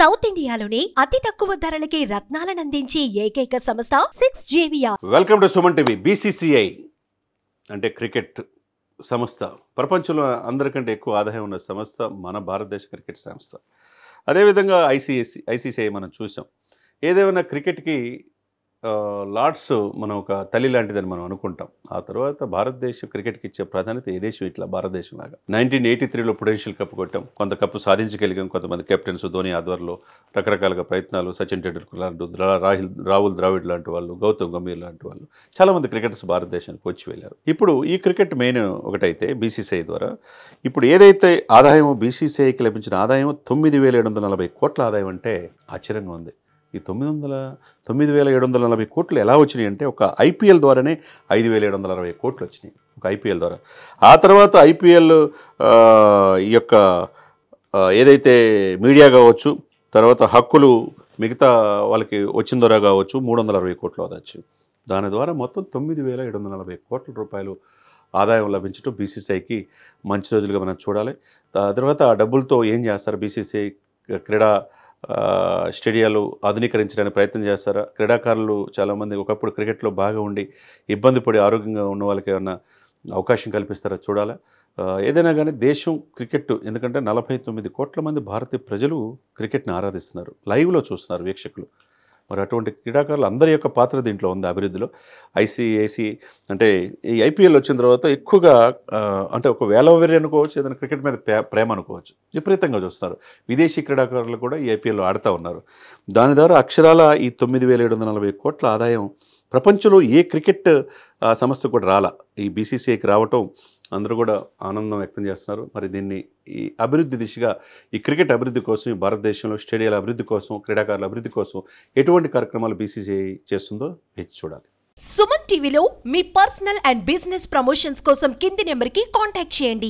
South ఇండియాలోనే అతి తక్కువ ధరలకి రత్నాలను అందించే ఏకైక సంస్థ 6JVR. Welcome to Suman TV. BCCI అంటే క్రికెట్ సంస్థ ప్రపంచంలో అందరికంటే ఎక్కువ ఆదాయం ఉన్న సంస్థ మన భారతదేశ క్రికెట్ సంస్థ. అదేవిధంగా ఐసీసీఐ మనం చూసాం. ఏదేమైనా క్రికెట్కి లార్డ్స్ మనం ఒక తల్లి లాంటిదని మనం అనుకుంటాం. ఆ తర్వాత భారతదేశం క్రికెట్కి ఇచ్చే ప్రాధాన్యత ఏ దేశం ఇట్లా భారతదేశం లాగా. 1983లో ప్రుడెన్షియల్ కప్ కొట్టాం, కొంత కప్పు సాధించగలిగాం. కొంతమంది కెప్టెన్స్ ధోని ఆధ్వర్యంలో రకరకాలుగా ప్రయత్నాలు, సచిన్ టెండూల్కర్ లాంటి, రాహుల్ ద్రావిడ్ లాంటి వాళ్ళు, గౌతమ్ గంభీర్ లాంటి వాళ్ళు చాలామంది క్రికెటర్స్ భారతదేశానికి వచ్చి వెళ్ళారు. ఇప్పుడు ఈ క్రికెట్ మెయిన్ ఒకటైతే బీసీసీఐ ద్వారా ఇప్పుడు ఏదైతే ఆదాయం బీసీసీఐకి లభించిన ఆదాయం 9,740 కోట్ల ఆదాయం అంటే ఆశ్చర్యంగా ఉంది. ఈ 9,740 కోట్లు ఎలా వచ్చినాయి అంటే ఒక ఐపీఎల్ ద్వారానే 5,760 కోట్లు వచ్చినాయి ఒక ఐపీఎల్ ద్వారా. ఆ తర్వాత ఐపీఎల్ ఈ యొక్క ఏదైతే మీడియా కావచ్చు, తర్వాత హక్కులు మిగతా వాళ్ళకి వచ్చిన ద్వారా కావచ్చు 360 కోట్లు అదొచ్చు. దాని ద్వారా మొత్తం 9,740 కోట్ల రూపాయలు ఆదాయం లభించడం బీసీసీఐకి మంచి రోజులుగా మనం చూడాలి. తర్వాత ఆ డబ్బులతో ఏం చేస్తారు? బీసీసీఐ క్రీడా స్టేడియాలు ఆధునీకరించడానికి ప్రయత్నం చేస్తారా? క్రీడాకారులు చాలామంది ఒకప్పుడు క్రికెట్లో బాగా ఉండి ఇబ్బంది పడి ఆరోగ్యంగా ఉన్న వాళ్ళకి ఏమన్నా అవకాశం కల్పిస్తారా చూడాలా. ఏదైనా కానీ దేశం క్రికెట్, ఎందుకంటే 49 కోట్ల మంది భారతీయ ప్రజలు క్రికెట్ని ఆరాధిస్తున్నారు, లైవ్లో చూస్తున్నారు వీక్షకులు. మరి అటువంటి క్రీడాకారులు అందరి యొక్క పాత్ర దీంట్లో ఉంది అభివృద్ధిలో. ఐసీఐసీ అంటే ఈ ఐపీఎల్ వచ్చిన తర్వాత ఎక్కువగా అంటే ఒక వేలవెరి అనుకోవచ్చు, ఏదైనా క్రికెట్ మీద ప్రేమ అనుకోవచ్చు, విపరీతంగా చూస్తారు. విదేశీ క్రీడాకారులు కూడా ఈ ఐపీఎల్లో ఆడుతూ ఉన్నారు. దాని ద్వారా అక్షరాల ఈ 9,740 కోట్ల ఆదాయం ప్రపంచంలో ఏ క్రికెట్ సంస్థ కూడా రాలా. ఈ బీసీసీఐకి రావటం అందరూ కూడా ఆనందం వ్యక్తం చేస్తున్నారు. మరి దీన్ని ఈ అభివృద్ధి దిశగా, ఈ క్రికెట్ అభివృద్ధి కోసం, ఈ భారతదేశంలో స్టేడియాల అభివృద్ధి కోసం, క్రీడాకారుల అభివృద్ధి కోసం ఎటువంటి కార్యక్రమాలు బీసీసీఐ చేస్తుందో వేచి చూడాలి. సుమన్ టీవీలో మీ పర్సనల్ అండ్ బిజినెస్ ప్రమోషన్స్ కోసం కింది నెంబర్కి కాంటాక్ట్ చేయండి.